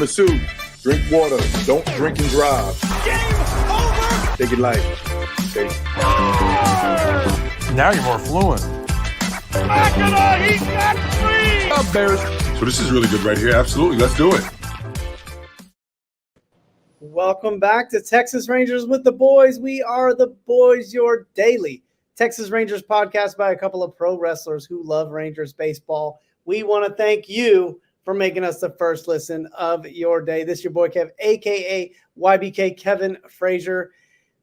One or two, drink water. Don't drink and drive. Game over! Take it light. Okay? Now you're more fluent. Mackinac, he got free! Up, Bears. So this is really good right here. Absolutely. Let's do it. Welcome back to Texas Rangers with the Boys. We are the Boys, your daily Texas Rangers podcast by a couple of pro wrestlers who love Rangers baseball. We want to thank you for making us the first listen of your day. This is your boy Kev, a.k.a. YBK Kevin Frazier.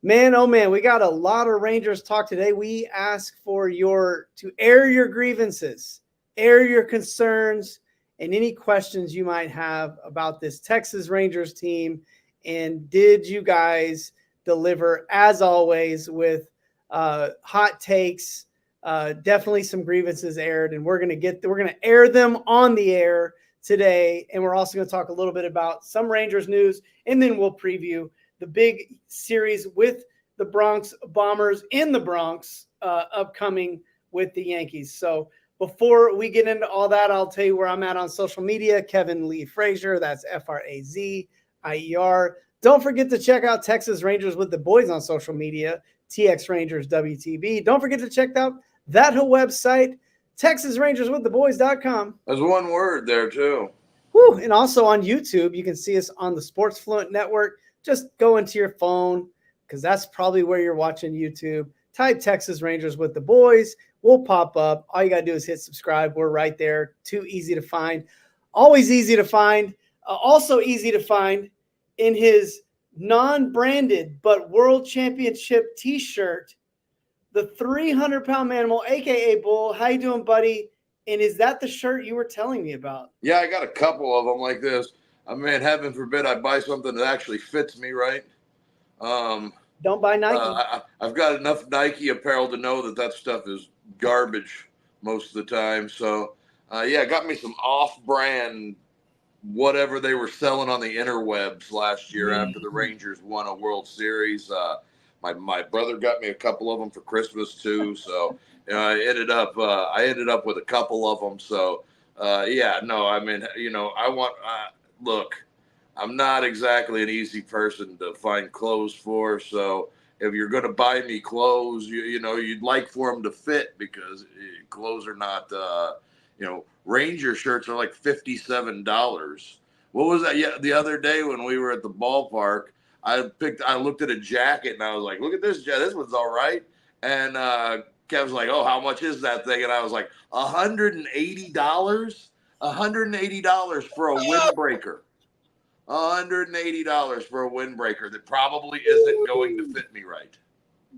Man, oh man, we got a lot of Rangers talk today. We ask for to air your grievances, air your concerns, and any questions you might have about this Texas Rangers team. And did you guys deliver, as always, with hot takes? Definitely some grievances aired, and we're gonna air them on the air today. And we're also gonna talk a little bit about some Rangers news, and then we'll preview the big series with the Bronx Bombers in the Bronx upcoming with the Yankees. So before we get into all that, I'll tell you where I'm at on social media. Kevin Lee Frazier, that's FRAZIER. Don't forget to check out Texas Rangers with the Boys on social media, TX Rangers WTB. Don't forget to check out that whole website, TexasRangersWithTheBoys.com. There's one word there, too. Woo. And also on YouTube, you can see us on the Sports Fluent network. Just go into your phone, because that's probably where you're watching YouTube. Type Texas Rangers with the Boys. We'll pop up. All you got to do is hit subscribe. We're right there. Too easy to find. Always easy to find. Also easy to find in his non-branded but world championship t-shirt, the 300-pound manimal, a.k.a. Bull. How you doing, buddy? And is that the shirt you were telling me about? Yeah, I got a couple of them like this. I mean, heaven forbid I buy something that actually fits me right. Don't buy Nike. I've got enough Nike apparel to know that stuff is garbage most of the time. So, yeah, got me some off-brand whatever they were selling on the interwebs last year after the Rangers won a World Series. My brother got me a couple of them for Christmas too. So I ended up with a couple of them. So yeah, no, I mean, look, I'm not exactly an easy person to find clothes for. So if you're going to buy me clothes, you'd like for them to fit, because clothes are not, Ranger shirts are like $57. What was that? Yeah, the other day when we were at the ballpark, I looked at a jacket and I was like, look at this jacket. This one's all right. And Kev's like, oh, how much is that thing? And I was like, $180? $180 for a windbreaker. $180 for a windbreaker that probably isn't going to fit me right.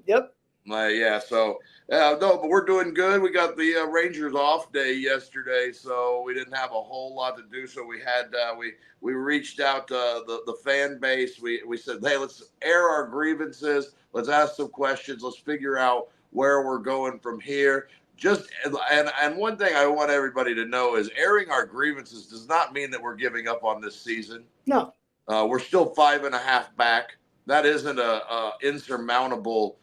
Yep. Yeah, so no, but we're doing good. We got the Rangers off day yesterday, so we didn't have a whole lot to do. So we had we reached out to the fan base. We said, hey, let's air our grievances. Let's ask some questions. Let's figure out where we're going from here. And one thing I want everybody to know is airing our grievances does not mean that we're giving up on this season. No, we're still 5.5 back. That isn't a insurmountable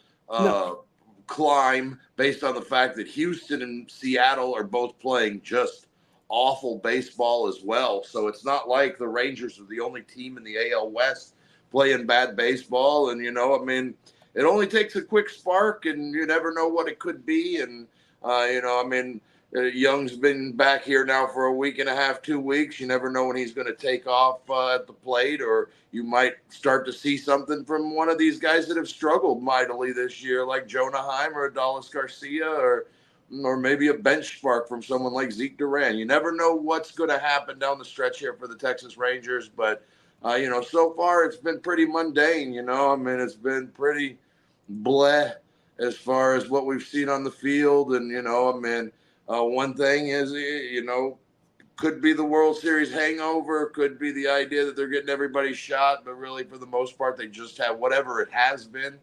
climb, based on the fact that Houston and Seattle are both playing just awful baseball as well. So it's not like the Rangers are the only team in the AL West playing bad baseball. And, I mean, it only takes a quick spark, and you never know what it could be. And, Young's been back here now for a week and a half, 2 weeks. You never know when he's going to take off at the plate, or you might start to see something from one of these guys that have struggled mightily this year, like Jonah Heim or Adolis Garcia, or maybe a bench spark from someone like Zeke Duran. You never know what's going to happen down the stretch here for the Texas Rangers. But, so far it's been pretty mundane, it's been pretty bleh as far as what we've seen on the field. And, one thing is, could be the World Series hangover, could be the idea that they're getting everybody shot, but really for the most part, they just have whatever it has been.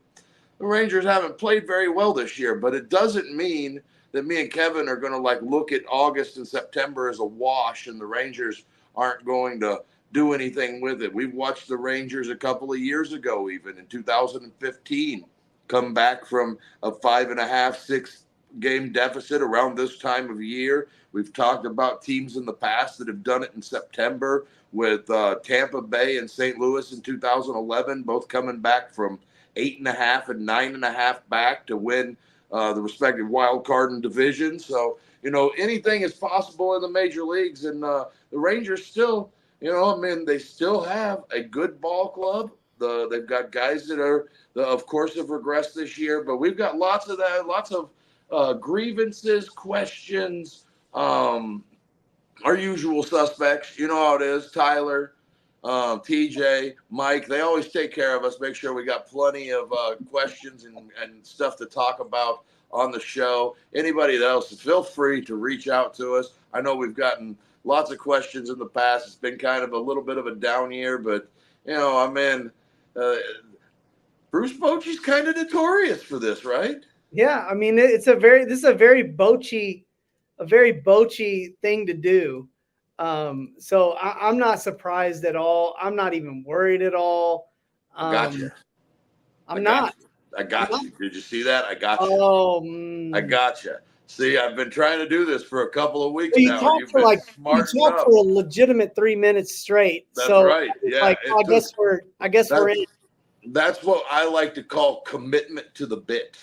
The Rangers haven't played very well this year, but it doesn't mean that me and Kevin are going to look at August and September as a wash and the Rangers aren't going to do anything with it. We've watched the Rangers a couple of years ago, even in 2015, come back from a 5.5, 6 game deficit around this time of year. We've talked about teams in the past that have done it in September with Tampa Bay and St. Louis in 2011, both coming back from 8.5 and 9.5 back to win the respective wild card and division. So, anything is possible in the major leagues. And the Rangers still, they still have a good ball club. They've got guys that are, of course, have regressed this year, but we've got lots of grievances, questions, our usual suspects. You know how it is. Tyler, TJ, Mike, they always take care of us, make sure we got plenty of questions and stuff to talk about on the show. Anybody else, feel free to reach out to us. I know we've gotten lots of questions in the past. It's been kind of a little bit of a down year, but, Bruce Bochy's kind of notorious for this, right? Yeah, I mean, this is a very Bochy thing to do. So I'm not surprised at all. I'm not even worried at all. Gotcha. I'm not. I got you. Did you see that? I got you. Oh, I gotcha. See, I've been trying to do this for a couple of weeks you now. talked You've for been like smart you talked enough. for a legitimate 3 minutes straight. That's so right. Yeah. I guess we're in. That's what I like to call commitment to the bit.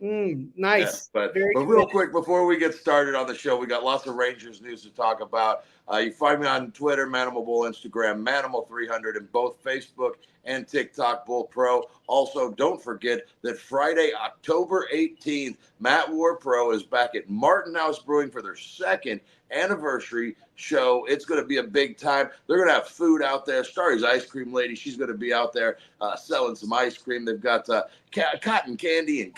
Nice. Yeah, but real quick, before we get started on the show, we got lots of Rangers news to talk about. You find me on Twitter, Manimal Bull, Instagram, Manimal300, and both Facebook and TikTok, Bull Pro. Also, don't forget that Friday, October 18th, Matt War Pro is back at Martin House Brewing for their second anniversary show. It's going to be a big time. They're going to have food out there. Starry's Ice Cream Lady, she's going to be out there selling some ice cream. They've got cotton candy and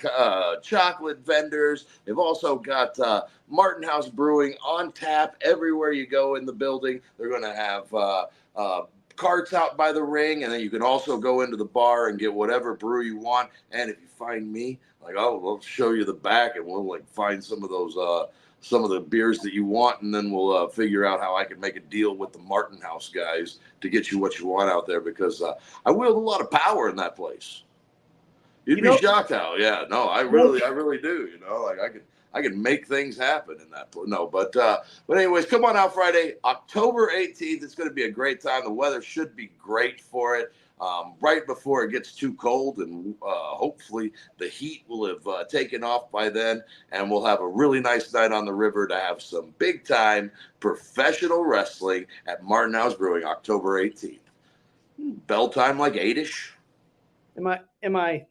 chocolate vendors. They've also got Martin House Brewing on tap everywhere you go in the building. They're going to have carts out by the ring, and then you can also go into the bar and get whatever brew you want. And if you find me, we'll show you the back, and we'll find some of those some of the beers that you want, and then we'll figure out how I can make a deal with the Martin House guys to get you what you want out there, because I wield a lot of power in that place. You'd be shocked how. Yeah, no, I really do. I can make things happen in that place. No, but anyways, come on out Friday, October 18th. It's going to be a great time. The weather should be great for it. Right before it gets too cold, and hopefully the heat will have taken off by then, and we'll have a really nice night on the river to have some big time professional wrestling at Martin House Brewing, October 18th. Bell time like 8-ish. Am I?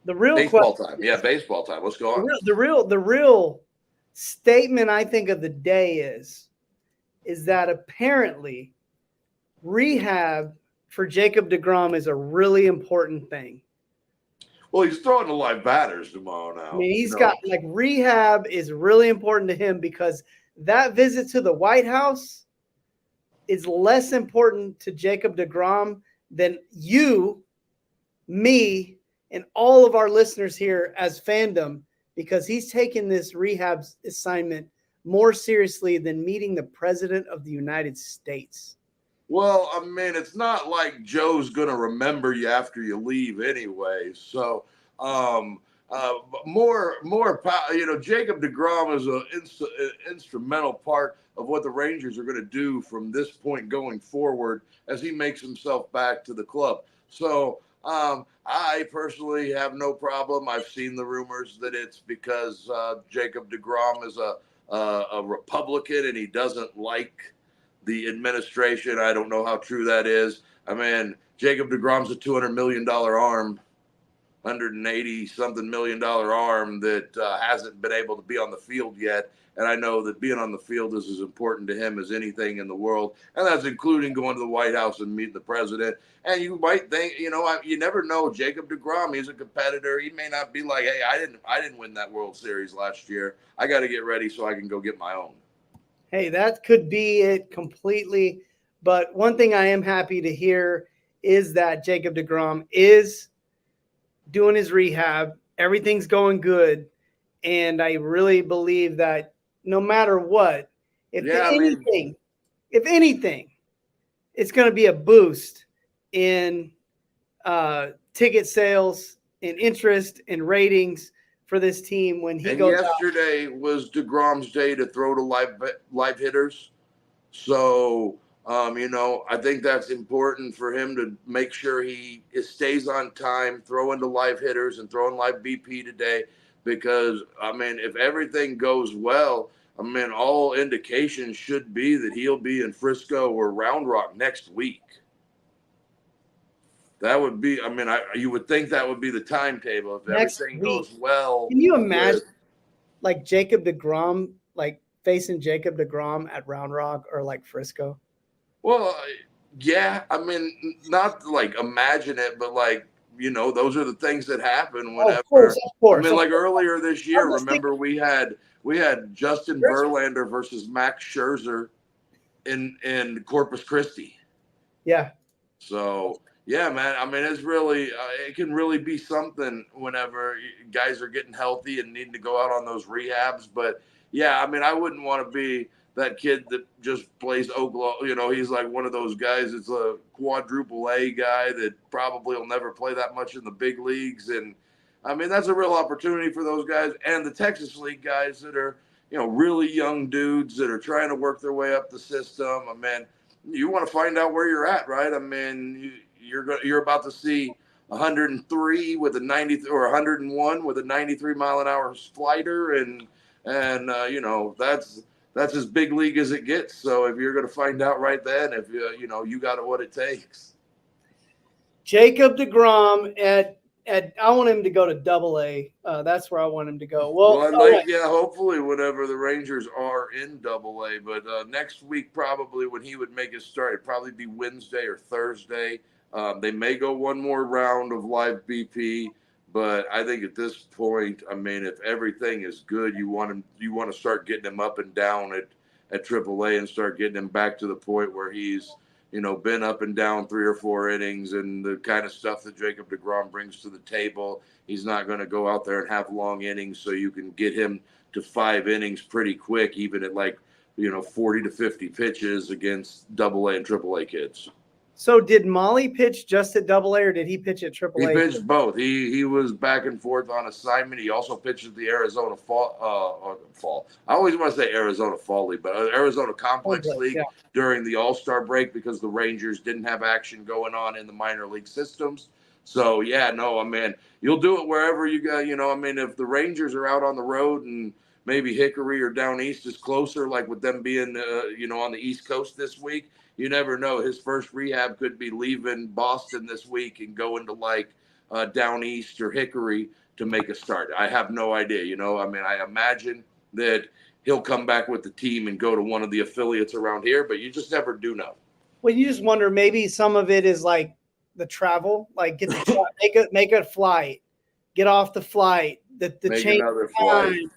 The real baseball question, time. Yeah, baseball time. What's going on? The real statement I think of the day is that apparently rehab for Jacob deGrom is a really important thing. Well, he's throwing to live batters tomorrow now. I mean, he's got rehab is really important to him, because that visit to the White House is less important to Jacob deGrom than you, me, and all of our listeners here as fandom, because he's taken this rehab assignment more seriously than meeting the President of the United States. Well, I mean, it's not like Joe's going to remember you after you leave anyway. So, Jacob deGrom is an instrumental part of what the Rangers are going to do from this point going forward as he makes himself back to the club. So, I personally have no problem. I've seen the rumors that it's because Jacob deGrom is a Republican and he doesn't like the administration. I don't know how true that is. I mean, Jacob deGrom's a $200 million arm, $180-something million arm that hasn't been able to be on the field yet. And I know that being on the field is as important to him as anything in the world. And that's including going to the White House and meeting the president. And you might think, you never know. Jacob deGrom, he's a competitor. He may not be like, hey, I didn't win that World Series last year. I got to get ready so I can go get my own. Hey, that could be it completely. But one thing I am happy to hear is that Jacob deGrom is doing his rehab. Everything's going good. And I really believe that no matter what, if anything, it's going to be a boost in ticket sales, in interest, in ratings for this team when he goes out. Yesterday was deGrom's day to throw to live hitters. So, I think that's important for him to make sure he stays on time, throwing to live hitters and throwing live BP today. Because, if everything goes well, all indications should be that he'll be in Frisco or Round Rock next week. That would be, you would think that would be the timetable if Next everything week. goes well. Can you imagine like Jacob deGrom, like facing Jacob deGrom at Round Rock or like Frisco? Well, yeah, not like imagine it, but like, those are the things that happen whenever. Of course. Like earlier this year, remember we had Justin Verlander versus Max Scherzer in Corpus Christi. Yeah. So yeah, man. It's really it can really be something whenever guys are getting healthy and needing to go out on those rehabs. But yeah, I wouldn't want to be that kid that just plays Oklahoma. He's like one of those guys. It's a quadruple A guy that probably will never play that much in the big leagues. And that's a real opportunity for those guys and the Texas League guys that are, really young dudes that are trying to work their way up the system. You want to find out where you're at, right? You're about to see 103 with a 90 or 101 with a 93 mile an hour slider, and that's as big league as it gets. So if you're going to find out right then, if you got what it takes. Jacob deGrom at I want him to go to Double-A. That's where I want him to go. Well, hopefully whenever the Rangers are in Double-A, but next week probably when he would make his start, it'd probably be Wednesday or Thursday. They may go one more round of live BP, but I think at this point, if everything is good, you want to start getting him up and down at AAA and start getting him back to the point where he's been up and down 3 or 4 innings and the kind of stuff that Jacob deGrom brings to the table. He's not going to go out there and have long innings, so you can get him to 5 innings pretty quick, even at 40 to 50 pitches against Double-A and Triple-A kids. So did Molly pitch just at Double-A or did he pitch at Triple-A? He pitched both. He was back and forth on assignment. He also pitched at the Arizona Fall. I always want to say Arizona Fall League, but Arizona Complex League during the All-Star break because the Rangers didn't have action going on in the minor league systems. So you'll do it wherever you go. If the Rangers are out on the road and maybe Hickory or down east is closer, like with them being on the East Coast this week. You never know. His first rehab could be leaving Boston this week and going to down east or Hickory to make a start. I have no idea. I imagine that he'll come back with the team and go to one of the affiliates around here, but you just never do know. Well, you just wonder maybe some of it is like the travel, like make a flight, get off the flight, the change of time,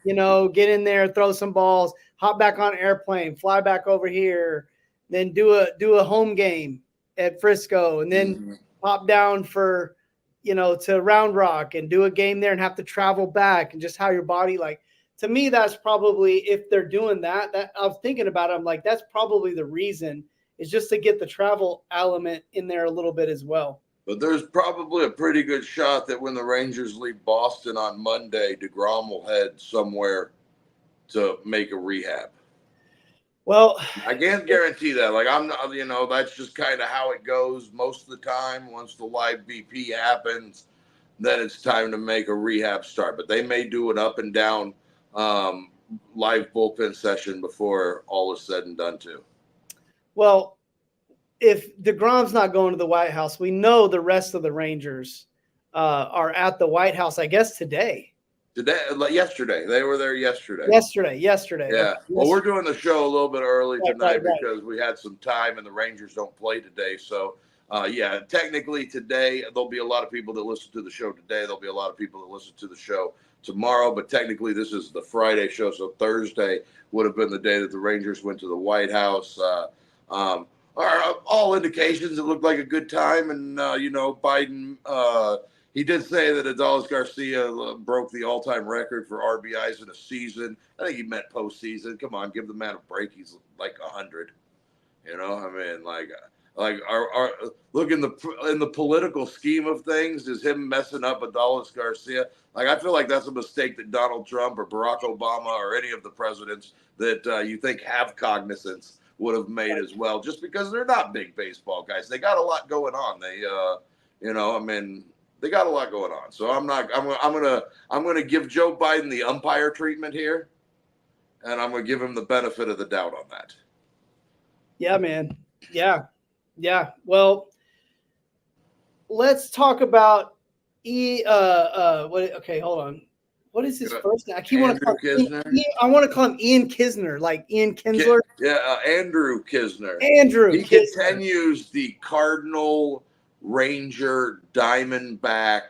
get in there, throw some balls, hop back on an airplane, fly back over here. Then do a home game at Frisco and then pop down for, to Round Rock and do a game there and have to travel back and just how your body, to me, that's probably, if they're doing that I was thinking about it, I'm like, that's probably the reason is just to get the travel element in there a little bit as well. But there's probably a pretty good shot that when the Rangers leave Boston on Monday, deGrom will head somewhere to make a rehab. Well, I can't guarantee that. I'm not, that's just kind of how it goes most of the time. Once the live BP happens, then it's time to make a rehab start. But they may do an up and down live bullpen session before all is said and done too. Well, if deGrom's not going to the White House, we know the rest of the Rangers are at the White House, I guess, today. Yesterday. They were there yesterday. Yesterday. Yeah. Well, we're doing the show a little bit early tonight because we had some time and the Rangers don't play today. So, technically today, there'll be a lot of people that listen to the show today. There'll be a lot of people that listen to the show tomorrow. But technically, this is the Friday show. So Thursday would have been the day that the Rangers went to the White House. All indications, it looked like a good time. And, Biden he did say that Adolis Garcia broke the all-time record for RBIs in a season. I think he meant postseason. Come on, give the man a break. He's like 100. Look in the political scheme of things, is him messing up Adolis Garcia. I feel like that's a mistake that Donald Trump or Barack Obama or any of the presidents that you think have cognizance would have made as well, just because they're not big baseball guys. They got a lot going on. They, they got a lot going on. So I'm gonna give Joe Biden the umpire treatment here, and I'm gonna give him the benefit of the doubt on that. Yeah, man. Yeah. Well, let's talk about okay, hold on. What is his first name? I want to call him Ian Kisner, like Ian Kinsler. Andrew Kisner. He continues the Cardinal, Ranger, Diamondback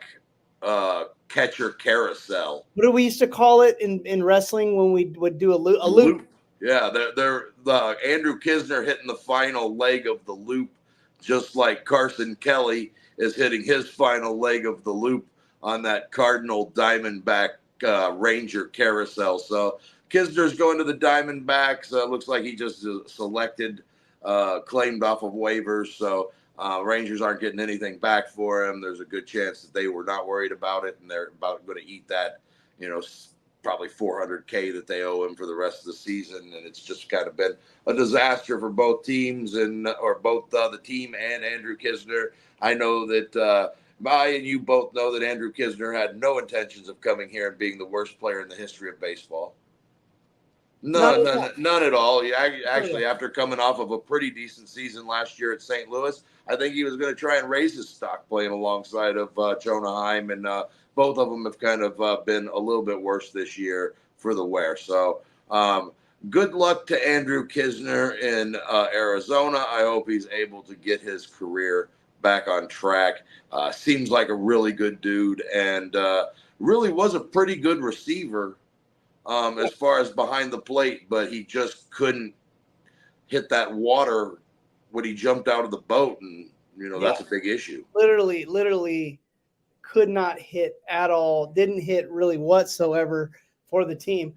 catcher carousel. What do we used to call it in wrestling when we would do a loop? Yeah, they're Andrew Kisner hitting the final leg of the loop, just like Carson Kelly is hitting his final leg of the loop on that Cardinal Diamondback Ranger carousel. So Kisner's going to the Diamondbacks. Looks like he just selected, claimed off of waivers. So Rangers aren't getting anything back for him. There's a good chance that they were not worried about it, and they're about going to eat that, probably $400K that they owe him for the rest of the season. And it's just kind of been a disaster for both teams or both the team and Andrew Kisner. I know that I and you both know that Andrew Kisner had no intentions of coming here and being the worst player in the history of baseball. None at all. Actually, after coming off of a pretty decent season last year at St. Louis, I think he was going to try and raise his stock playing alongside of Jonah Heim, and both of them have kind of been a little bit worse this year for the wear. So good luck to Andrew Kisner in Arizona. I hope he's able to get his career back on track. Seems like a really good dude, and really was a pretty good receiver as far as behind the plate, but he just couldn't hit that water when he jumped out of the boat, and that's a big issue. Literally could not hit at all. Didn't hit really whatsoever for the team.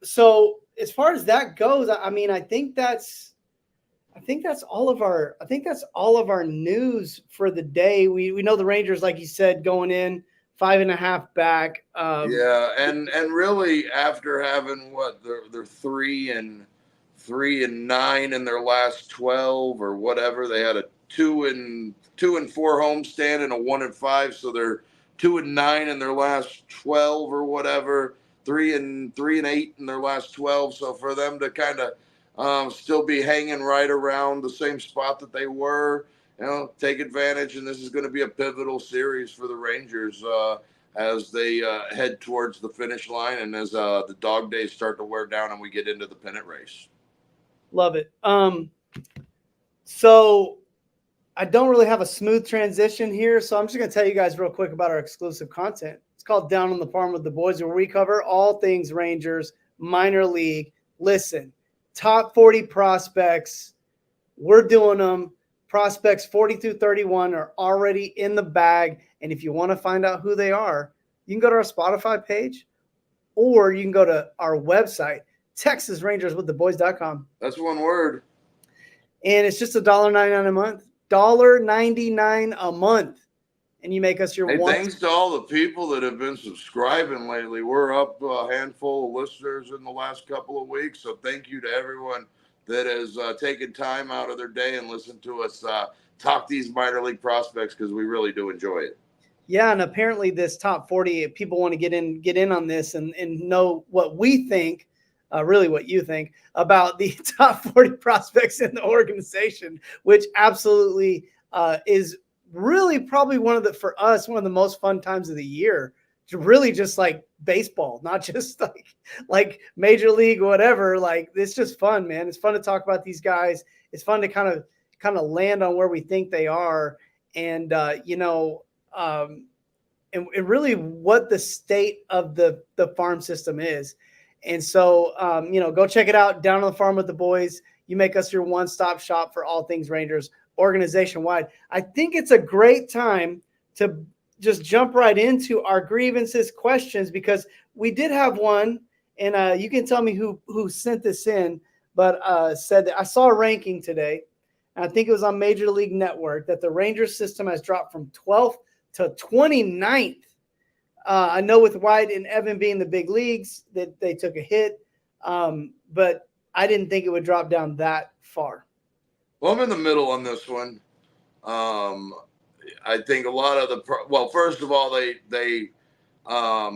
So as far as that goes, I mean, I think that's all of our news for the day. We know the Rangers, like you said, going in 5.5 back. And really after having they're 3-9 in their last 12 or whatever, they had a 2-4 homestand and a 1-5, so they're 2-9 in their last 12 or whatever, 3-8 in their last 12. So for them to kind of still be hanging right around the same spot that they were, take advantage. And this is going to be a pivotal series for the Rangers as they head towards the finish line and as the dog days start to wear down and we get into the pennant race. Love it. So I don't really have a smooth transition here, so I'm just going to tell you guys real quick about our exclusive content. It's called Down on the Farm with the Boys, where we cover all things Rangers, minor league. Listen, top 40 prospects, we're doing them. Prospects 40 through 31 are already in the bag, and if you want to find out who they are, you can go to our Spotify page, or you can go to our website, TexasRangersWithTheBoys.com. That's one word. And it's just $1.99 a month. $1.99 a month. And you make us your one. Thanks to all the people that have been subscribing lately. We're up a handful of listeners in the last couple of weeks. So thank you to everyone that has taken time out of their day and listened to us talk these minor league prospects, because we really do enjoy it. Yeah, and apparently this top 40, if people want to get in on this and know what we think, really what you think about the top 40 prospects in the organization, which absolutely is really probably for us, one of the most fun times of the year. Really just like baseball, not just like major league, whatever. Like, it's just fun, man. It's fun to talk about these guys. It's fun to kind of land on where we think they are. And, and really what the state of the farm system is. And so, go check it out. Down on the Farm with the Boys. You make us your one-stop shop for all things Rangers organization-wide. I think it's a great time to just jump right into our grievances questions, because we did have one, and you can tell me who sent this in, but said that I saw a ranking today, and I think it was on Major League Network, that the Rangers system has dropped from 12th to 29th. I know with White and Evan being the big leagues that they took a hit, but I didn't think it would drop down that far. Well, I'm in the middle on this one. I think a lot of first of all, they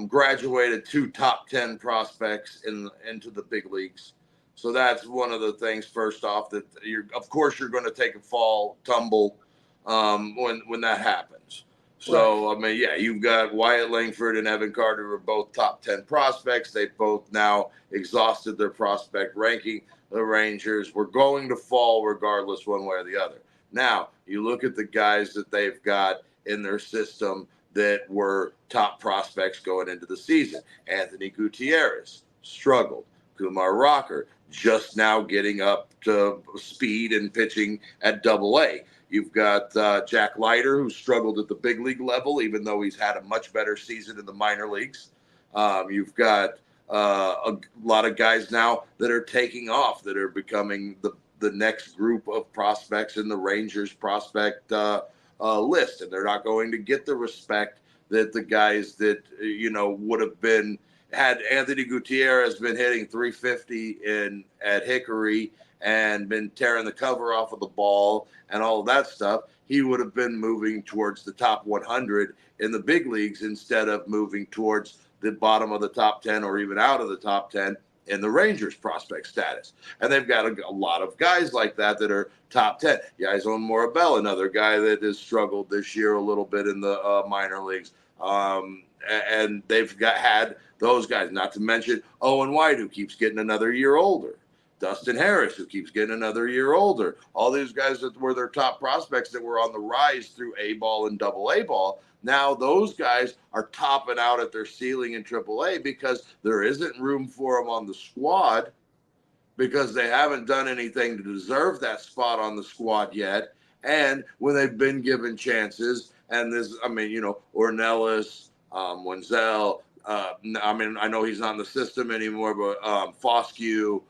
graduated 2 top 10 prospects into the big leagues. So that's one of the things. First off, that you're going to take a fall tumble when that happens. So right. I mean, yeah, you've got Wyatt Langford and Evan Carter, who are both top 10 prospects. They've both now exhausted their prospect ranking. The Rangers were going to fall regardless, one way or the other. Now you look at the guys that they've got in their system that were top prospects going into the season. Anthony Gutierrez struggled. Kumar Rocker just now getting up to speed and pitching at Double-A. You've got Jack Leiter, who struggled at the big league level, even though he's had a much better season in the minor leagues. You've got a lot of guys now that are taking off, that are becoming the next group of prospects in the Rangers prospect list, and they're not going to get the respect that the guys that would have been had Anthony Gutierrez been hitting 350 at Hickory and been tearing the cover off of the ball and all of that stuff. He would have been moving towards the top 100 in the big leagues instead of moving towards the bottom of the top 10 or even out of the top 10 in the Rangers prospect status. And they've got a lot of guys like that are top 10. Yaison Morabel, another guy that has struggled this year a little bit in the minor leagues. And they've had those guys, not to mention Owen White, who keeps getting another year older. Dustin Harris, who keeps getting another year older. All these guys that were their top prospects that were on the rise through A-ball and Double-A ball. Now those guys are topping out at their ceiling in Triple-A because there isn't room for them on the squad because they haven't done anything to deserve that spot on the squad yet. And when they've been given chances, and Ornelas, Wenzel, I know he's not in the system anymore, but Foscue,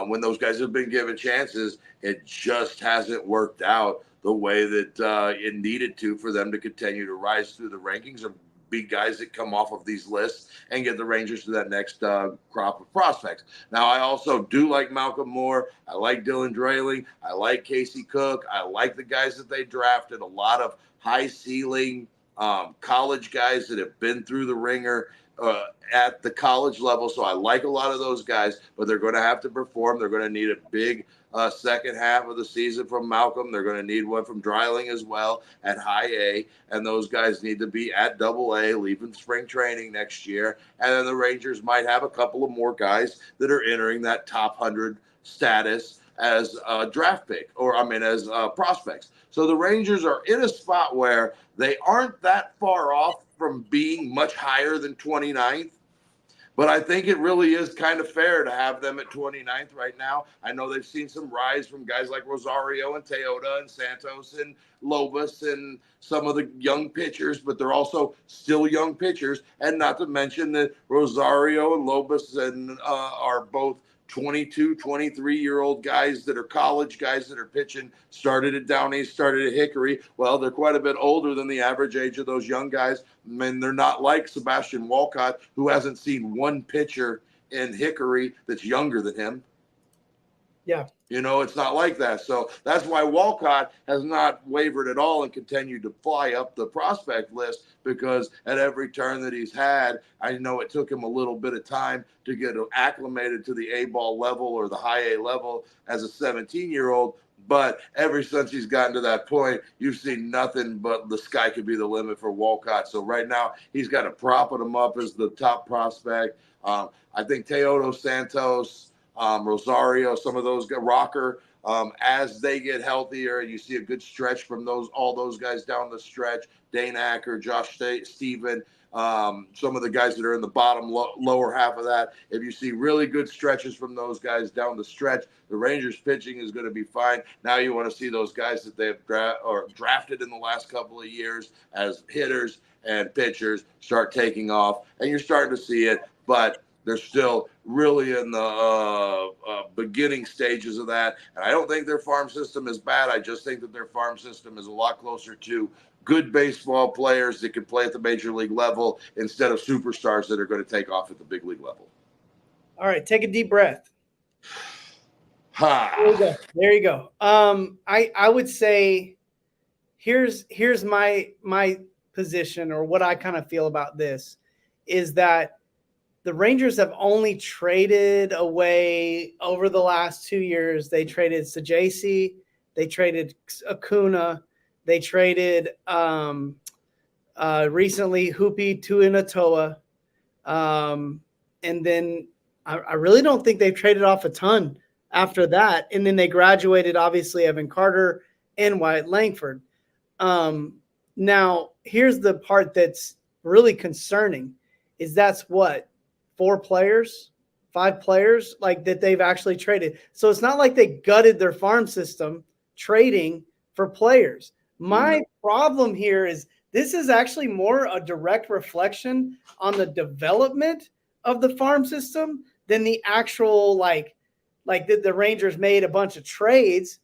when those guys have been given chances, it just hasn't worked out the way that it needed to for them to continue to rise through the rankings or be guys that come off of these lists and get the Rangers to that next crop of prospects. Now, I also do like Malcolm Moore. I like Dylan Drayling. I like Casey Cook. I like the guys that they drafted, a lot of high ceiling college guys that have been through the ringer at the college level. So I like a lot of those guys, but they're going to have to perform. They're going to need a big second half of the season from Malcolm. They're going to need one from Dreiling as well at high A, and those guys need to be at Double-A, leaving spring training next year. And then the Rangers might have a couple of more guys that are entering that top 100 status as a draft pick, as prospects. So the Rangers are in a spot where they aren't that far off from being much higher than 29th. But I think it really is kind of fair to have them at 29th right now. I know they've seen some rise from guys like Rosario and Teota and Santos and Lobos and some of the young pitchers, but they're also still young pitchers. And not to mention that Rosario and Lobos are both 22, 23-year-old guys that are college guys that are pitching, started at Downey, started at Hickory. Well, they're quite a bit older than the average age of those young guys. I mean, they're not like Sebastian Walcott, who hasn't seen one pitcher in Hickory that's younger than him. Yeah. It's not like that. So that's why Walcott has not wavered at all and continued to fly up the prospect list, because at every turn that he's had, I know it took him a little bit of time to get acclimated to the A-ball level or the high A level as a 17-year-old. But ever since he's gotten to that point, you've seen nothing but the sky could be the limit for Walcott. So right now, he's got to prop him up as the top prospect. I think Teodo Santos, Rosario, some of those guys, Rocker, as they get healthier, and you see a good stretch from all those guys down the stretch, Dane Acker, Josh Steven, some of the guys that are in the bottom lower half of that. If you see really good stretches from those guys down the stretch, the Rangers pitching is going to be fine. Now you want to see those guys that they've drafted in the last couple of years as hitters and pitchers start taking off, and you're starting to see it, but they're still really in the beginning stages of that. And I don't think their farm system is bad. I just think that their farm system is a lot closer to good baseball players that can play at the major league level instead of superstars that are going to take off at the big league level. All right, take a deep breath. Ha! There you go. I would say here's my position, or what I kind of feel about this is that the Rangers have only traded away over the last 2 years. They traded Sajasi, they traded Acuna, they traded recently Hupi Tuinatoa, and then I really don't think they've traded off a ton after that. And then they graduated, obviously, Evan Carter and Wyatt Langford. Now, here's the part that's really concerning is that's what, 5 players like that they've actually traded. So it's not like they gutted their farm system trading for players. My problem here is this is actually more a direct reflection on the development of the farm system than the actual like the Rangers made a bunch of trades.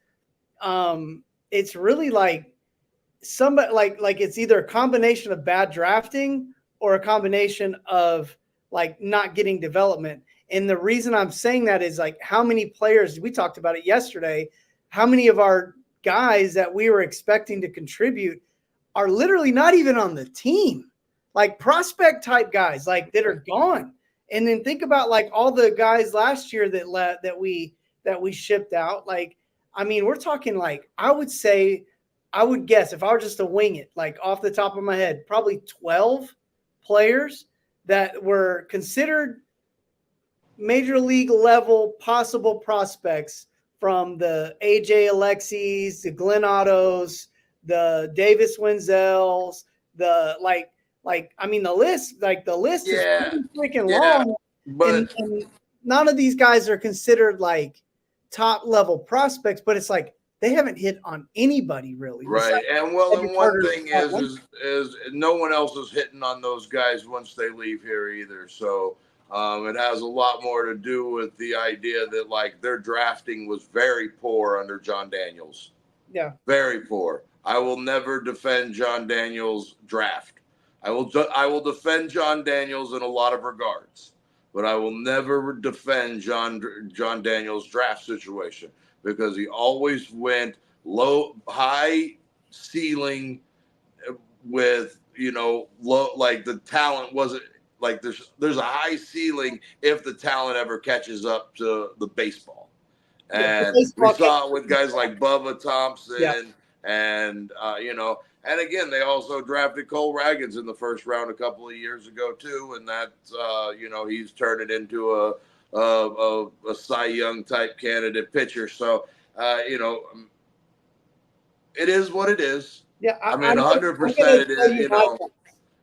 It's really like somebody like it's either a combination of bad drafting or a combination of like not getting development. And the reason I'm saying that is like how many players, we talked about it yesterday, how many of our guys that we were expecting to contribute are literally not even on the team, like prospect type guys like that are gone. And then think about like all the guys last year that we shipped out. Like, I mean, we're talking like, I would guess if I were just to wing it, like off the top of my head, probably 12 players that were considered major league level possible prospects, from the AJ Alexis, the Glenn Ottos, the Davis Wenzels, the I mean the list is pretty freaking long. But and none of these guys are considered like top level prospects, but it's like they haven't hit on anybody really. Right. And one thing is no one else is hitting on those guys once they leave here either. So it has a lot more to do with the idea that like their drafting was very poor under John Daniels. Yeah. Very poor. I will never defend John Daniels' draft. I will defend John Daniels in a lot of regards, but I will never defend John Daniels' draft situation, because he always went high ceiling with, low, like the talent wasn't like there's a high ceiling if the talent ever catches up to the baseball. And we saw it with guys like Bubba Thompson and and again, they also drafted Cole Raggins in the first round a couple of years ago too. And that's, he's turned it into a Cy Young type candidate pitcher. So, it is what it is. Yeah, I mean, 100% it is.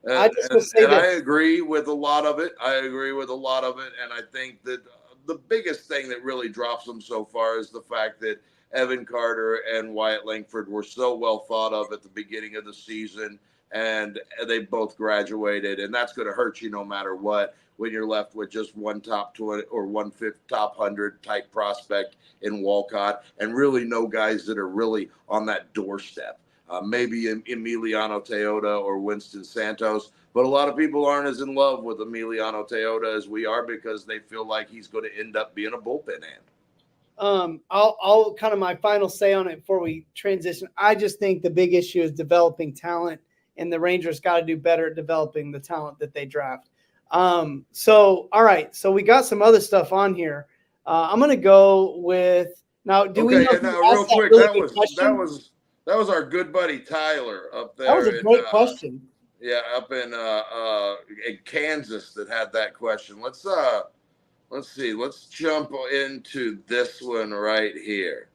And I agree with a lot of it. And I think that the biggest thing that really drops them so far is the fact that Evan Carter and Wyatt Langford were so well thought of at the beginning of the season, and they both graduated, and that's going to hurt you no matter what when you're left with just one top 20 or 1/5 top 100 type prospect in Walcott, and really no guys that are really on that doorstep. Maybe Emiliano Teota or Winston Santos, but a lot of people aren't as in love with Emiliano Teota as we are, because they feel like he's going to end up being a bullpen hand. I'll kind of my final say on it before we transition. I just think the big issue is developing talent, and the Rangers got to do better at developing the talent that they draft. So, all right. So we got some other stuff on here. I'm going to go with now. Do we know real quick? That was our good buddy Tyler up there. That was a great question. Yeah, up in Kansas that had that question. Let's see. Let's jump into this one right here.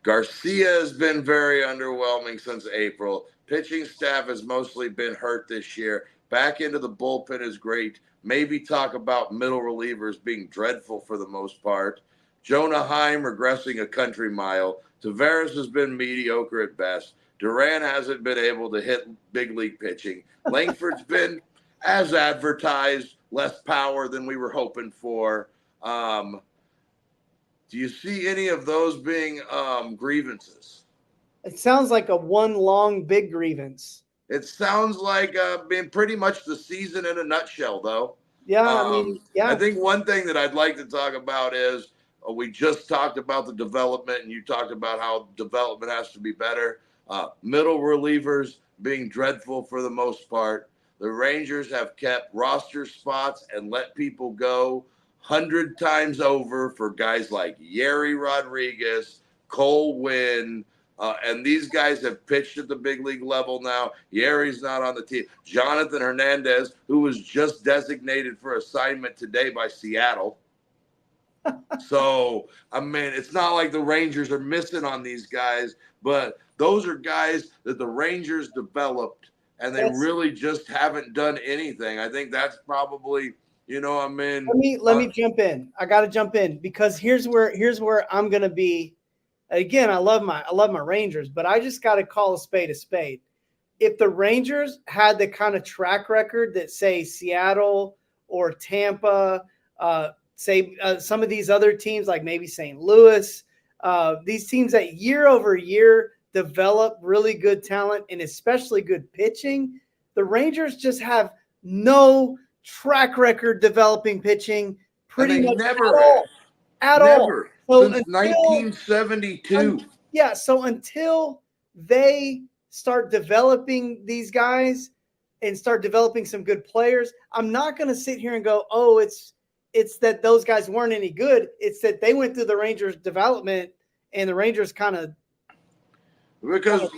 Garcia has been very underwhelming since April. Pitching staff has mostly been hurt this year. Back into the bullpen is great. Maybe talk about middle relievers being dreadful for the most part. Jonah Heim regressing a country mile. Tavares has been mediocre at best. Duran hasn't been able to hit big league pitching. Langford's been, as advertised, less power than we were hoping for. Do you see any of those being grievances? It sounds like a one long big grievance. It sounds like being pretty much the season in a nutshell, though. Yeah, I think one thing that I'd like to talk about is We just talked about the development, and you talked about how development has to be better. Middle relievers being dreadful for the most part. The Rangers have kept roster spots and let people go 100 times over for guys like Yerry Rodriguez, Cole Winn, and these guys have pitched at the big league level now. Yerry's not on the team. Jonathan Hernandez, who was just designated for assignment today by Seattle. So, I mean, it's not like the Rangers are missing on these guys, but those are guys that the Rangers developed, and they really just haven't done anything. I think that's probably, I mean. Let me jump in. I got to jump in because here's where I'm going to be. Again, I love my Rangers, but I just got to call a spade a spade. If the Rangers had the kind of track record that, say, Seattle or Tampa, some of these other teams like maybe St. Louis, these teams that year over year develop really good talent and especially good pitching, the Rangers just have no track record developing pitching pretty much at all. So Since 1972. So until they start developing these guys and start developing some good players, I'm not going to sit here and go, oh, it's that those guys weren't any good. It's that they went through the Rangers development and the Rangers because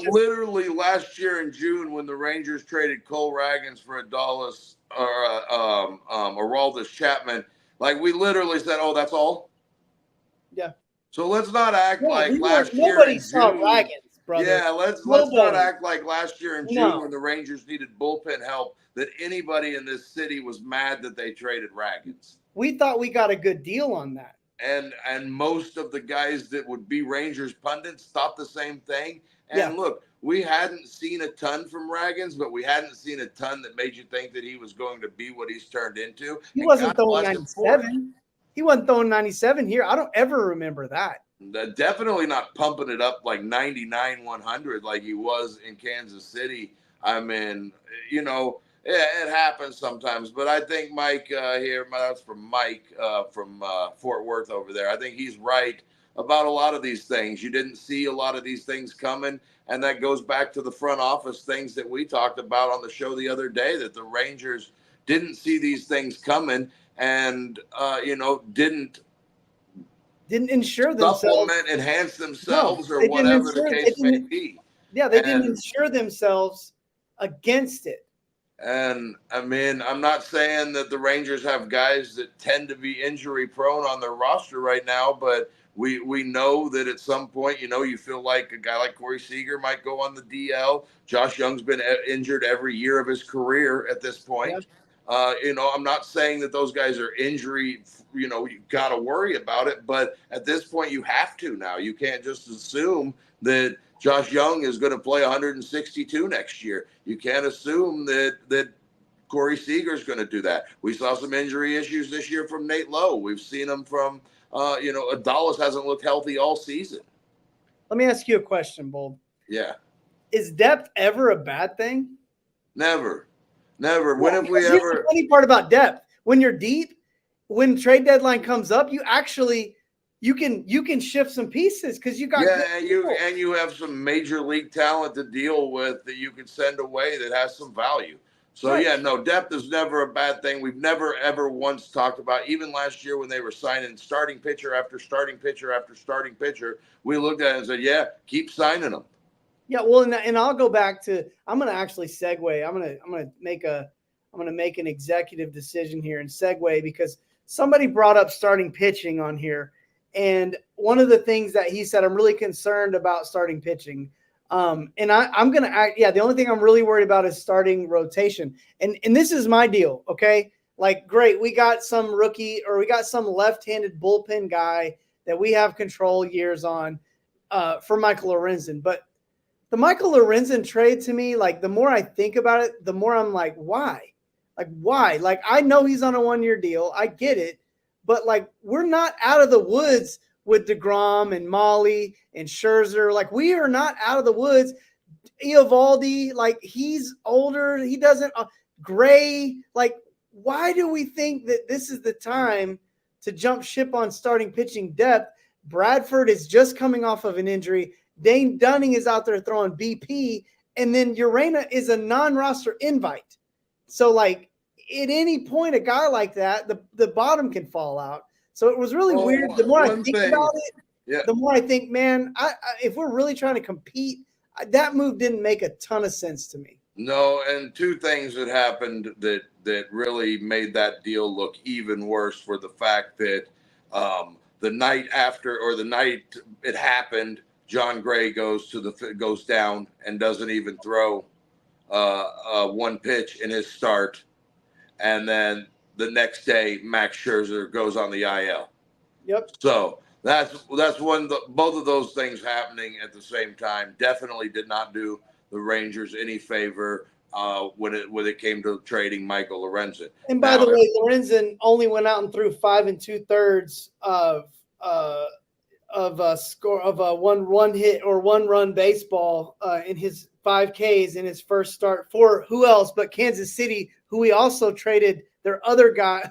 literally last year in June when the Rangers traded Cole Ragans for Adolis or Aroldis Chapman, like we literally said, oh, that's all? Yeah. So let's not act like last year in June. Ragans, brother. Yeah, let's not act like last year in June when the Rangers needed bullpen help that anybody in this city was mad that they traded Ragans. We thought we got a good deal on that. And most of the guys that would be Rangers pundits thought the same thing. And look, we hadn't seen a ton from Ragans, but we hadn't seen a ton that made you think that he was going to be what he's turned into. He wasn't throwing 97. He wasn't throwing 97 here. I don't ever remember that. Definitely not pumping it up like 99, 100 like he was in Kansas City. I mean, it happens sometimes. But I think Mike here, that's from Mike from Fort Worth over there. I think he's right about a lot of these things. You didn't see a lot of these things coming. And that goes back to the front office things that we talked about on the show the other day, that the Rangers didn't see these things coming and, didn't ensure themselves. Supplement, enhance themselves or whatever the case may be. Yeah, they didn't insure themselves against it. And, I mean, I'm not saying that the Rangers have guys that tend to be injury prone on their roster right now, but we know that at some point, you feel like a guy like Corey Seager might go on the DL. Josh Young's been injured every year of his career at this point. Yeah. I'm not saying that those guys are injury, you got to worry about it. But at this point, you have to now. You can't just assume that Josh Young is going to play 162 next year. You can't assume that Corey Seager is going to do that. We saw some injury issues this year from Nate Lowe. We've seen them from, Adolis hasn't looked healthy all season. Let me ask you a question, Bold. Yeah. Is depth ever a bad thing? Never. When have we ever? The funny part about depth, when you're deep, when trade deadline comes up, you can shift some pieces because you got and you have some major league talent to deal with that you can send away that has some value. So depth is never a bad thing. We've never ever once talked about, even last year when they were signing starting pitcher after starting pitcher after starting pitcher, we looked at it and said, keep signing them. Yeah, well, and I'll go back to. I'm going to actually segue. I'm going to make an executive decision here and segue because somebody brought up starting pitching on here, and one of the things that he said, I'm really concerned about starting pitching. And I'm going to act. Yeah, the only thing I'm really worried about is starting rotation, and this is my deal. Okay, like great, we got some rookie or we got some left-handed bullpen guy that we have control years on for Michael Lorenzen, but. The Michael Lorenzen trade to me, like the more I think about it, the more I'm like, why? Like, why? Like, I know he's on a 1-year deal. I get it. But, like, we're not out of the woods with DeGrom and Molly and Scherzer. Like, we are not out of the woods. Eovaldi, like, he's older. He doesn't Gray. Like, why do we think that this is the time to jump ship on starting pitching depth. Bradford is just coming off of an injury. Dane Dunning is out there throwing BP, and then Urena is a non-roster invite. So, like, at any point, a guy like that, the bottom can fall out. So it was really weird. The more I think about it, the more I think, man, if we're really trying to compete, that move didn't make a ton of sense to me. No, and two things that happened that really made that deal look even worse were the fact that the night after, or the night it happened, John Gray goes down and doesn't even throw one pitch in his start, and then the next day Max Scherzer goes on the IL. Yep. So that's one. Both of those things happening at the same time definitely did not do the Rangers any favor when it came to trading Michael Lorenzen. And by the way, Lorenzen only went out and threw 5 2/3 of a score of a one hit or one run baseball in his 5 Ks in his first start for who else but Kansas City, who we also traded their other guy,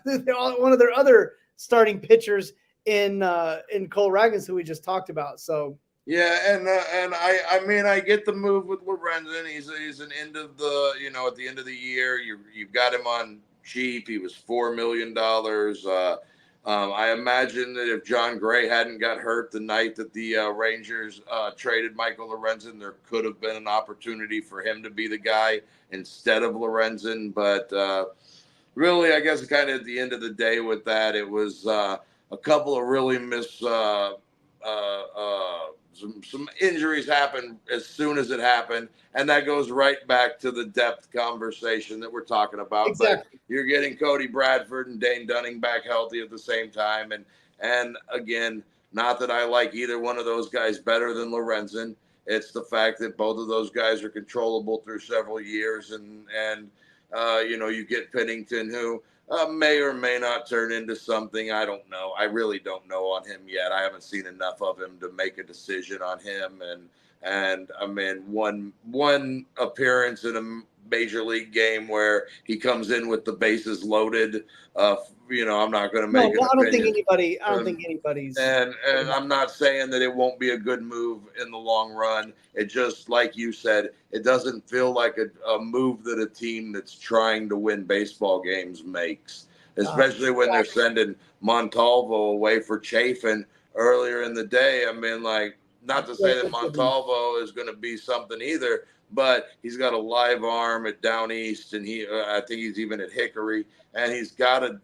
one of their other starting pitchers in Cole Ragans, who we just talked about. So yeah, and I mean, I get the move with Lorenzen. He's an end of the, at the end of the year, you've got him on cheap. He was $4 million. I imagine that if John Gray hadn't got hurt the night that the Rangers traded Michael Lorenzen, there could have been an opportunity for him to be the guy instead of Lorenzen. But really, I guess kind of at the end of the day with that, it was a couple of really some injuries happened as soon as it happened, and that goes right back to the depth conversation that we're talking about. Exactly. But you're getting Cody Bradford and Dane Dunning back healthy at the same time, and again, not that I like either one of those guys better than Lorenzen. It's the fact that both of those guys are controllable through several years, and you get Pennington, who may or may not turn into something. I don't know. I really don't know on him yet. I haven't seen enough of him to make a decision on him. And I mean, one appearance in a major league game where he comes in with the bases loaded. I'm not going to make an opinion. I don't think anybody's. And I'm not saying that it won't be a good move in the long run. It just, like you said, it doesn't feel like a move that a team that's trying to win baseball games makes, especially when they're sending Montalvo away for Chafin earlier in the day. I mean, like, not to say that Montalvo is going to be something either, but he's got a live arm at Down East, and I think he's even at Hickory, and he's got a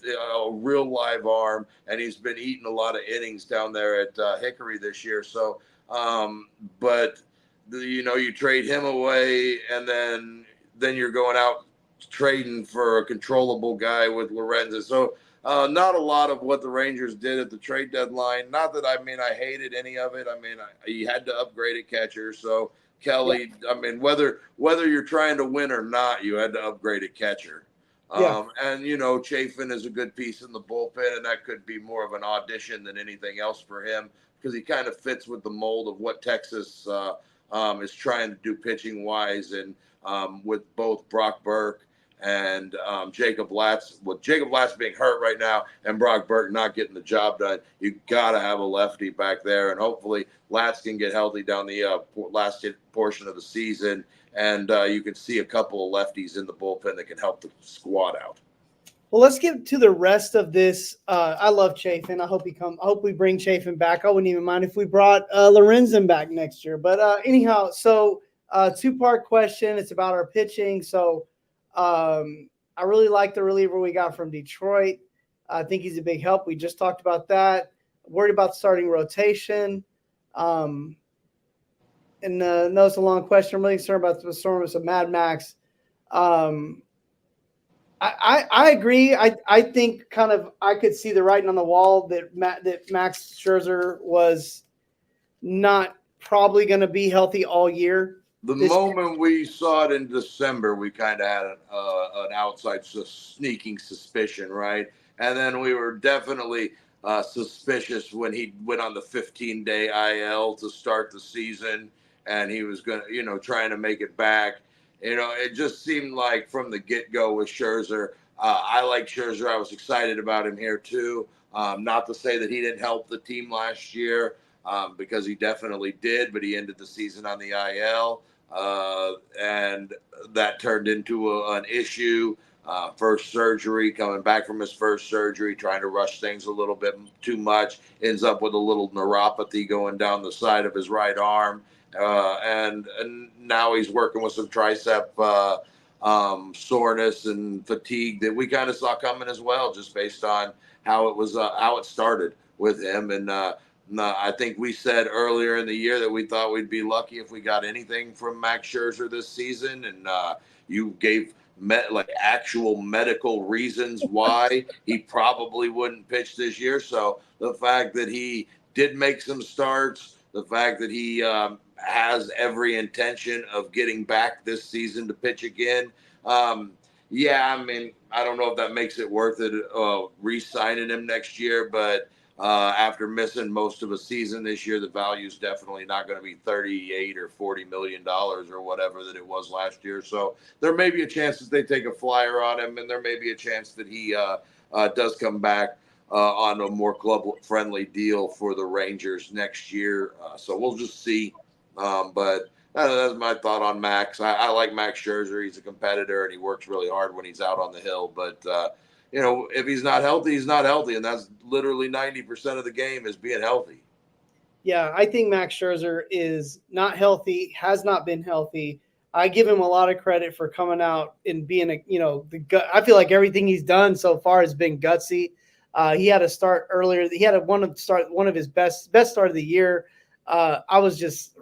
real live arm, and he's been eating a lot of innings down there at Hickory this year. So, but you trade him away, and then you're going out trading for a controllable guy with Lorenzen. So, not a lot of what the Rangers did at the trade deadline. Not that I hated any of it. I mean, you had to upgrade a catcher, so. Kelly, yeah. I mean, whether you're trying to win or not, you had to upgrade a catcher. And, Chafin is a good piece in the bullpen, and that could be more of an audition than anything else for him, because he kind of fits with the mold of what Texas is trying to do pitching-wise, and with both Brock Burke and Jacob Latz. With Jacob Latz being hurt right now and Brock Burke not getting the job done, you got to have a lefty back there, and hopefully Latz can get healthy down the last portion of the season, and you can see a couple of lefties in the bullpen that can help the squad out. Well, let's get to the rest of this. I love Chafin. I hope we bring Chafin back. I wouldn't even mind if we brought Lorenzen back next year. But anyhow, so two-part question. It's about our pitching. So I really like the reliever we got from Detroit. I think he's a big help. We just talked about that. Worried about starting rotation. No, it's a long question. I'm really concerned about the performance of Mad Max. I agree. I think I could see the writing on the wall that Max Scherzer was not probably going to be healthy all year. The moment we saw it in December, we kind of had an outside sneaking suspicion, right? And then we were definitely suspicious when he went on the 15-day IL to start the season, and he was going to, trying to make it back. It just seemed like from the get-go with Scherzer, I like Scherzer. I was excited about him here too. Not to say that he didn't help the team last year, because he definitely did, but he ended the season on the IL, and that turned into an issue. First surgery, coming back from his first surgery, trying to rush things a little bit too much, ends up with a little neuropathy going down the side of his right arm, and now he's working with some tricep soreness and fatigue that we kind of saw coming as well, just based on how it started with him. And I think we said earlier in the year that we thought we'd be lucky if we got anything from Max Scherzer this season, and you gave actual medical reasons why he probably wouldn't pitch this year. So the fact that he did make some starts, the fact that he has every intention of getting back this season to pitch again. Yeah, I mean, I don't know if that makes it worth it re-signing him next year, but after missing most of a season this year, the value is definitely not going to be $38 or $40 million or whatever that it was last year. So there may be a chance that they take a flyer on him, and there may be a chance that he does come back on a more club-friendly deal for the Rangers next year. So we'll just see. But that's my thought on Max. I like Max Scherzer. He's a competitor, and he works really hard when he's out on the hill. But, if he's not healthy, he's not healthy. And that's literally 90% of the game is being healthy. Yeah, I think Max Scherzer is not healthy, has not been healthy. I give him a lot of credit for coming out and being I feel like everything he's done so far has been gutsy. He had a start earlier. He had one of his best start of the year. I just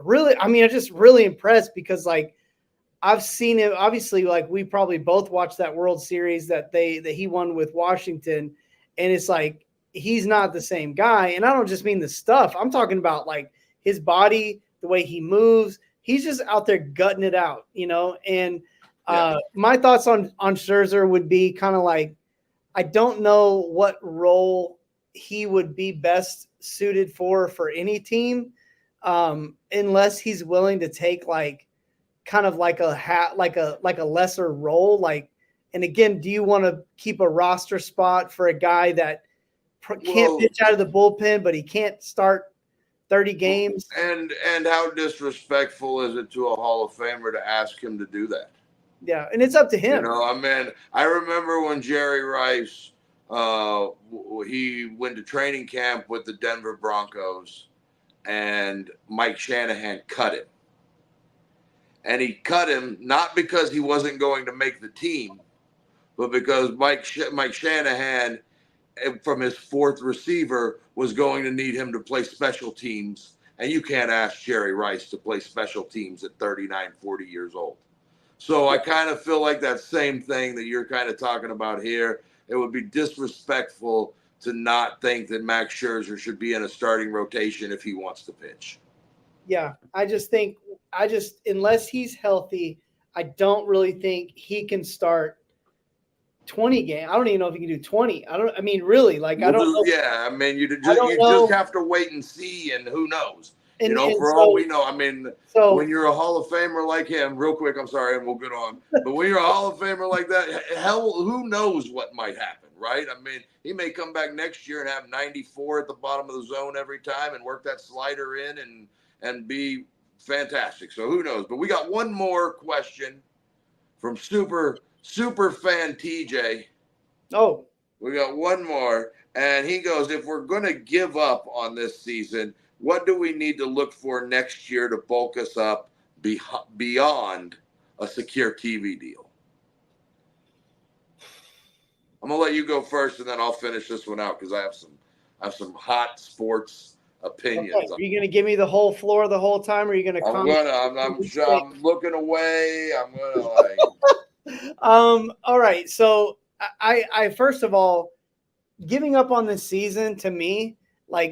really impressed because I've seen him, obviously, we probably both watched that World Series that he won with Washington. And it's he's not the same guy. And I don't just mean the stuff. I'm talking about his body, the way he moves. He's just out there gutting it out, and my thoughts on Scherzer would be kind of I don't know what role he would be best suited for any team, unless he's willing to take kind of like a lesser role. And again, do you want to keep a roster spot for a guy that can't pitch out of the bullpen, but he can't start 30 games? And how disrespectful is it to a Hall of Famer to ask him to do that? Yeah, and it's up to him. I remember when Jerry Rice, he went to training camp with the Denver Broncos, and Mike Shanahan cut him. And he cut him not because he wasn't going to make the team, but because Mike Shanahan, from his fourth receiver, was going to need him to play special teams. And you can't ask Jerry Rice to play special teams at 39, 40 years old. So I kind of feel like that same thing that you're kind of talking about here. It would be disrespectful to not think that Max Scherzer should be in a starting rotation if he wants to pitch. Yeah, unless he's healthy, I don't really think he can start 20 games. I don't even know if he can do 20. I don't know. Yeah, you just have to wait and see, and who knows? All we know, when you're a Hall of Famer like him, real quick, I'm sorry, and we'll get on. But when you're a Hall of Famer like that, hell, who knows what might happen, right? He may come back next year and have 94 at the bottom of the zone every time and work that slider in and be fantastic. So who knows? But we got one more question from super fan TJ. Oh, we got one more, and he goes, if we're going to give up on this season, what do we need to look for next year to bulk us up beyond a secure TV deal? I'm going to let you go first, and then I'll finish this one out because I have some hot sports opinions. Okay. Are you going to give me the whole floor the whole time, or are you going to I'm looking away. I'm going to all right. So I first of all, giving up on this season to me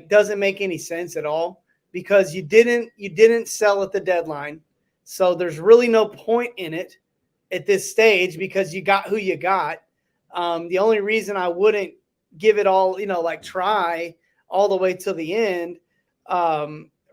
doesn't make any sense at all, because you didn't sell at the deadline. So there's really no point in it at this stage because you got who you got. The only reason I wouldn't give it all, try all the way to the end,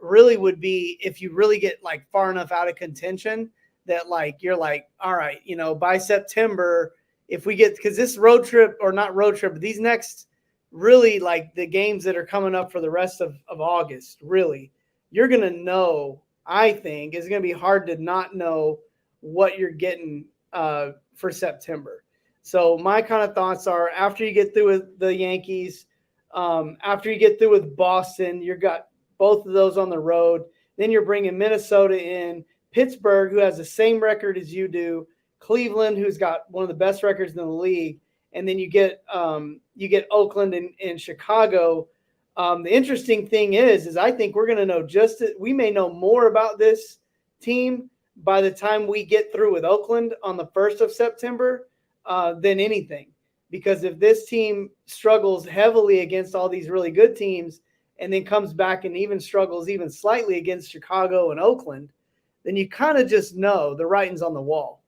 really would be if you really get far enough out of contention that you're all right, by September, if we get, because this road trip, or not road trip, but these next really like the games that are coming up for the rest of August, really, you're going to know, I think, it's going to be hard to not know what you're getting for September. So my kind of thoughts are, after you get through with the Yankees, after you get through with Boston, you've got both of those on the road. Then you're bringing Minnesota in, Pittsburgh, who has the same record as you do, Cleveland, who's got one of the best records in the league, and then you get Oakland and Chicago. The interesting thing is I think we're going to know we may know more about this team by the time we get through with Oakland on the 1st of September than anything. Because if this team struggles heavily against all these really good teams and then comes back and even struggles even slightly against Chicago and Oakland, then you kind of just know the writing's on the wall.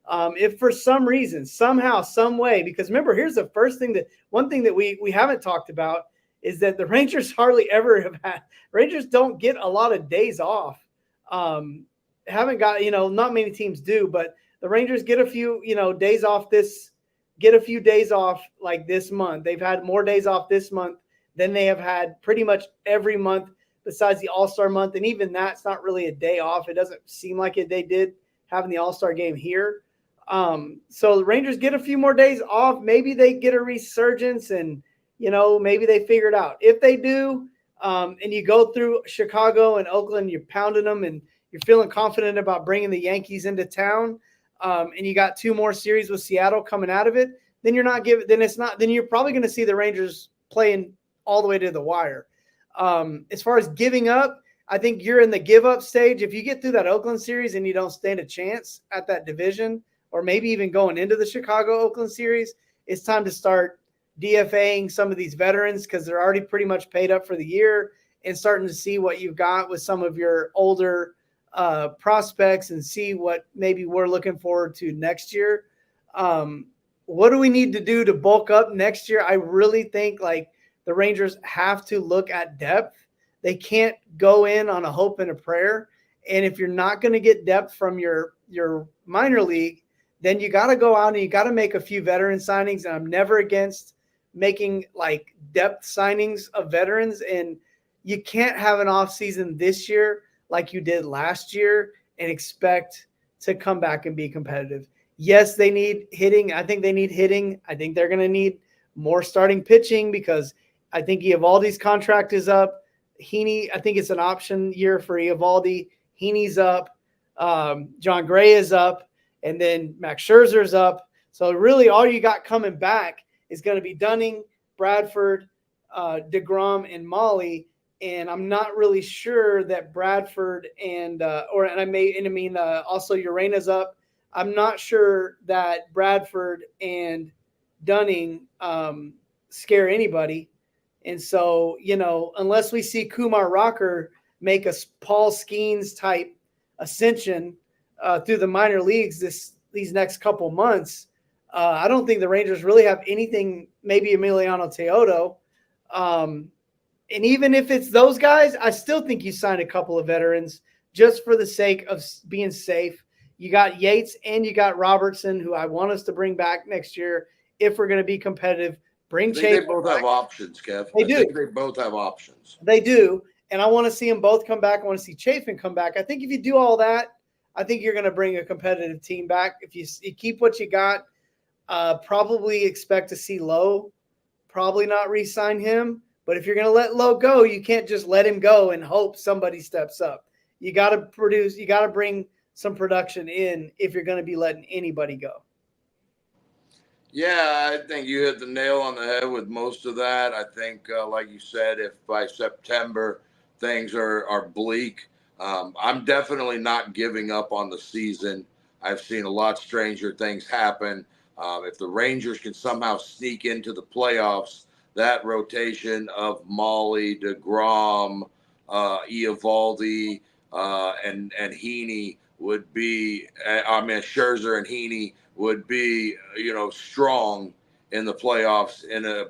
If for some reason, somehow, some way, because remember, here's the first thing one thing that we haven't talked about is that the Rangers hardly ever have had. Rangers don't get a lot of days off. Haven't got, not many teams do, but the Rangers get a few, days off get a few days off like this month. They've had more days off this month than they have had pretty much every month besides the All-Star month. And even that's not really a day off. It doesn't seem like it. They did having the All-Star game here. So the Rangers get a few more days off. Maybe they get a resurgence and, maybe they figure it out. If they do, and you go through Chicago and Oakland, you're pounding them and you're feeling confident about bringing the Yankees into town, and you got 2 more series with Seattle coming out of it, then you're probably going to see the Rangers playing all the way to the wire. As far as giving up, I think you're in the give up stage. If you get through that Oakland series and you don't stand a chance at that division, or maybe even going into the Chicago-Oakland series, it's time to start DFAing some of these veterans because they're already pretty much paid up for the year, and starting to see what you've got with some of your older prospects and see what maybe we're looking forward to next year. What do we need to do to bulk up next year? I really think like the Rangers have to look at depth. They can't go in on a hope and a prayer. And if you're not going to get depth from your minor league, then you got to go out and you got to make a few veteran signings. And I'm never against making like depth signings of veterans. And you can't have an off season this year like you did last year and expect to come back and be competitive. Yes, they need hitting. I think they need hitting. I think they're going to need more starting pitching because I think Eovaldi's contract is up. Heaney, I think it's an option year for Eovaldi. Heaney's up. John Gray is up. And then Max Scherzer's up. So really all you got coming back is going to be Dunning, Bradford, DeGrom, and Molly. And I'm not really sure that Bradford also Urena's up. I'm not sure that Bradford and Dunning scare anybody. And so, unless we see Kumar Rocker make a Paul Skeens type ascension through the minor leagues these next couple months, I don't think the Rangers really have anything, maybe Emiliano Teodo. And even if it's those guys, I still think you sign a couple of veterans just for the sake of being safe. You got Yates and you got Robertson, who I want us to bring back next year if we're going to be competitive. Bring Chapin. They both have options, Kev. I think they both have options. They do. And I want to see them both come back. I want to see Chapin come back. I think if you do all that, I think you're going to bring a competitive team back. If you keep what you got, probably expect to see Lowe. Probably not re-sign him. But if you're going to let Lowe go, you can't just let him go and hope somebody steps up. You got to produce. You got to bring some production in if you're going to be letting anybody go. Yeah, I think you hit the nail on the head with most of that. I think, like you said, if by September things are bleak, I'm definitely not giving up on the season. I've seen a lot stranger things happen. If the Rangers can somehow sneak into the playoffs, that rotation of Molly, DeGrom, Eovaldi, and Heaney would be, Scherzer and Heaney would be, strong in the playoffs in a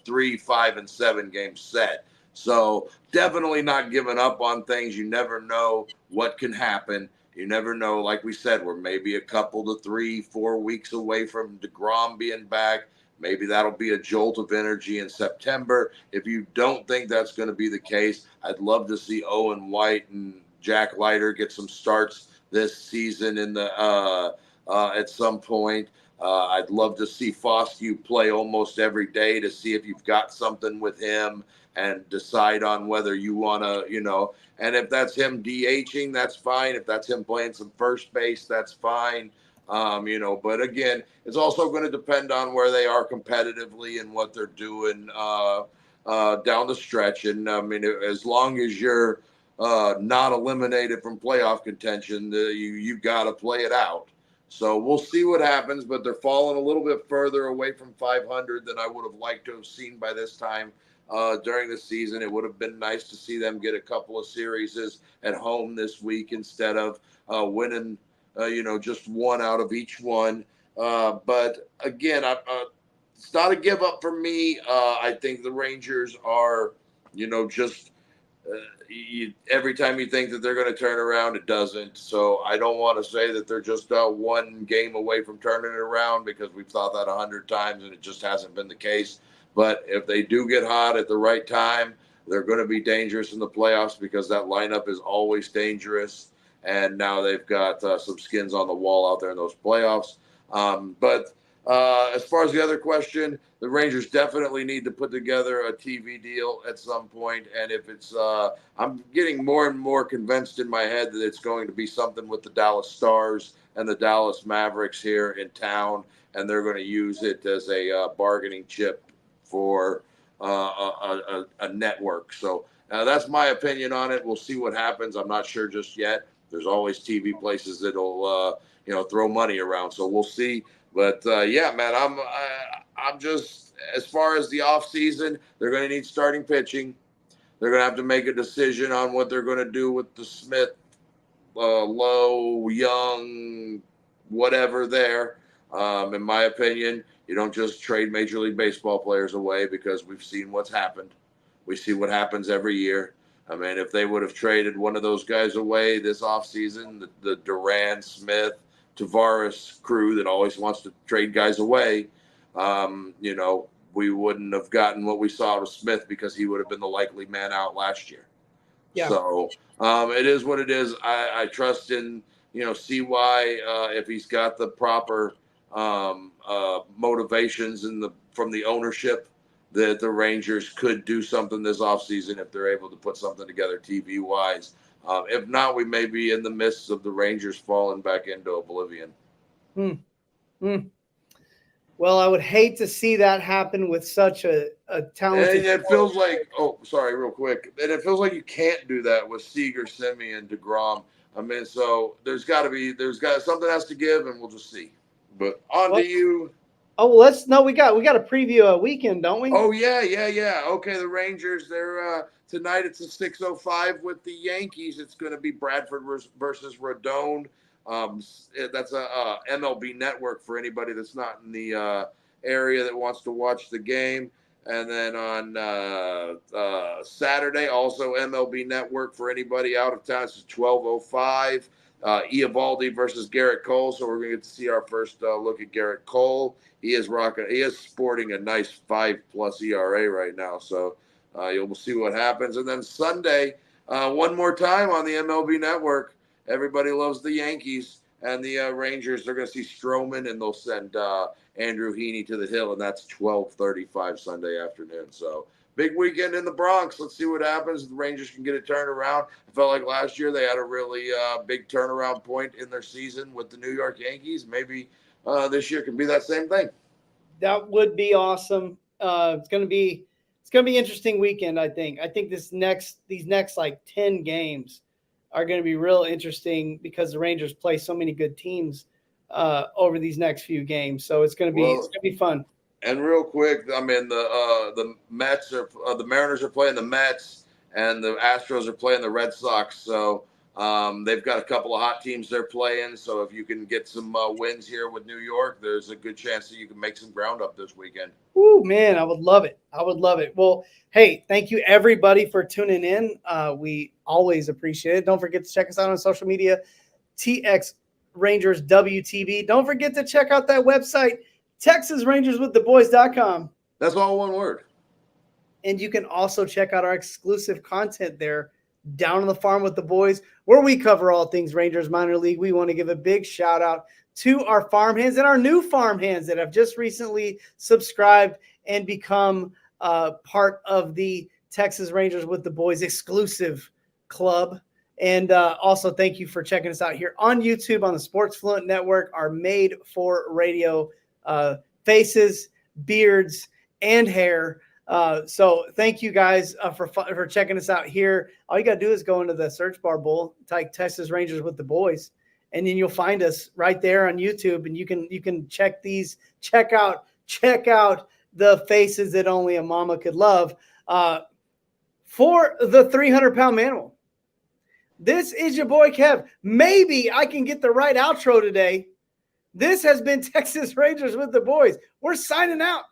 3, 5, and 7 game set. So definitely not giving up on things. You never know what can happen. You never know. Like we said, we're maybe a couple to 3-4 weeks away from DeGrom being back. Maybe that'll be a jolt of energy in September. If you don't think that's going to be the case, I'd love to see Owen White and Jack Leiter get some starts this season in the at some point. I'd love to see Foscue play almost every day to see if you've got something with him and decide on whether you want to, and if that's him DHing, that's fine. If that's him playing some first base, that's fine. But again, it's also going to depend on where they are competitively and what they're doing down the stretch. And I mean, as long as you're not eliminated from playoff contention, you got to play it out. So we'll see what happens, but they're falling a little bit further away from 500 than I would have liked to have seen by this time during the season. It would have been nice to see them get a couple of series at home this week instead of winning, just one out of each one. But again, it's not a give up for me. I think the Rangers are, just every time you think that they're going to turn around, it doesn't. So I don't want to say that they're just one game away from turning it around, because we've thought that 100 times and it just hasn't been the case. But if they do get hot at the right time, they're going to be dangerous in the playoffs, because that lineup is always dangerous. And now they've got some skins on the wall out there in those playoffs. But as far as the other question, the Rangers definitely need to put together a TV deal at some point. And if it's, I'm getting more and more convinced in my head that it's going to be something with the Dallas Stars and the Dallas Mavericks here in town, and they're going to use it as a bargaining chip for a network. So that's my opinion on it. We'll see what happens. I'm not sure just yet. There's always TV places that'll, throw money around. So we'll see. But yeah, man, I'm just, as far as the off season, they're going to need starting pitching. They're going to have to make a decision on what they're going to do with the Smith, Lowe, Young, whatever there. In my opinion, you don't just trade Major League Baseball players away, because we've seen what's happened. We see what happens every year. I mean, if they would have traded one of those guys away this offseason, the Duran, Smith, Tavares crew that always wants to trade guys away, we wouldn't have gotten what we saw with Smith, because he would have been the likely man out last year. Yeah. So it is what it is. I trust in, CY if he's got the proper motivations from the ownership, that the Rangers could do something this offseason if they're able to put something together TV-wise. If not, we may be in the midst of the Rangers falling back into oblivion. Well, I would hate to see that happen with such a talented. And it feels like, real quick. And it feels like you can't do that with Seager, Semien, DeGrom. I mean, so something has to give, and we'll just see. But to you. Oh, we got to preview a weekend, don't we? Oh, yeah. Okay, the Rangers, they're tonight it's a 6:05 with the Yankees. It's going to be Bradford versus Rodon. That's a MLB network for anybody that's not in the area that wants to watch the game. And then on Saturday, also MLB network for anybody out of town. It's 12:05. Eovaldi versus Garrett Cole. So we're going to get to see our first look at Garrett Cole. He is sporting a nice 5+ ERA right now. So you'll see what happens. And then Sunday, one more time on the MLB network. Everybody loves the Yankees and the Rangers. They're going to see Stroman, and they'll send Andrew Heaney to the Hill, and that's 12:35 Sunday afternoon. So big weekend in the Bronx. Let's see what happens. The Rangers can get it turned around. I felt like last year they had a really big turnaround point in their season with the New York Yankees. Maybe this year can be that same thing. That would be awesome. It's going to be interesting weekend. I think these next like 10 games are going to be real interesting, because the Rangers play so many good teams over these next few games. So it's going to be fun. And real quick, I mean, the Mets the Mariners are playing the Mets, and the Astros are playing the Red Sox. So they've got a couple of hot teams they're playing. So if you can get some wins here with New York, there's a good chance that you can make some ground up this weekend. Ooh, man, I would love it. Well, hey, thank you everybody for tuning in. We always appreciate it. Don't forget to check us out on social media. TX Rangers WTB. Don't forget to check out that website, TexasRangersWithTheBoys.com. That's all one word. And you can also check out our exclusive content there, Down on the Farm with the Boys, where we cover all things Rangers minor league. We want to give a big shout out to our farmhands and our new farmhands that have just recently subscribed and become part of the Texas Rangers with the Boys exclusive club. And also thank you for checking us out here on YouTube on the Sports Fluent Network, our made for radio faces, beards, and hair. So thank you guys for checking us out here. All you got to do is go into the search bar bowl, type Texas Rangers with the Boys, and then you'll find us right there on YouTube. And you can check out the faces that only a mama could love for the 300-pound manimal. This is your boy Kev. Maybe I can get the right outro today. This has been Texas Rangers with the Boys. We're signing out.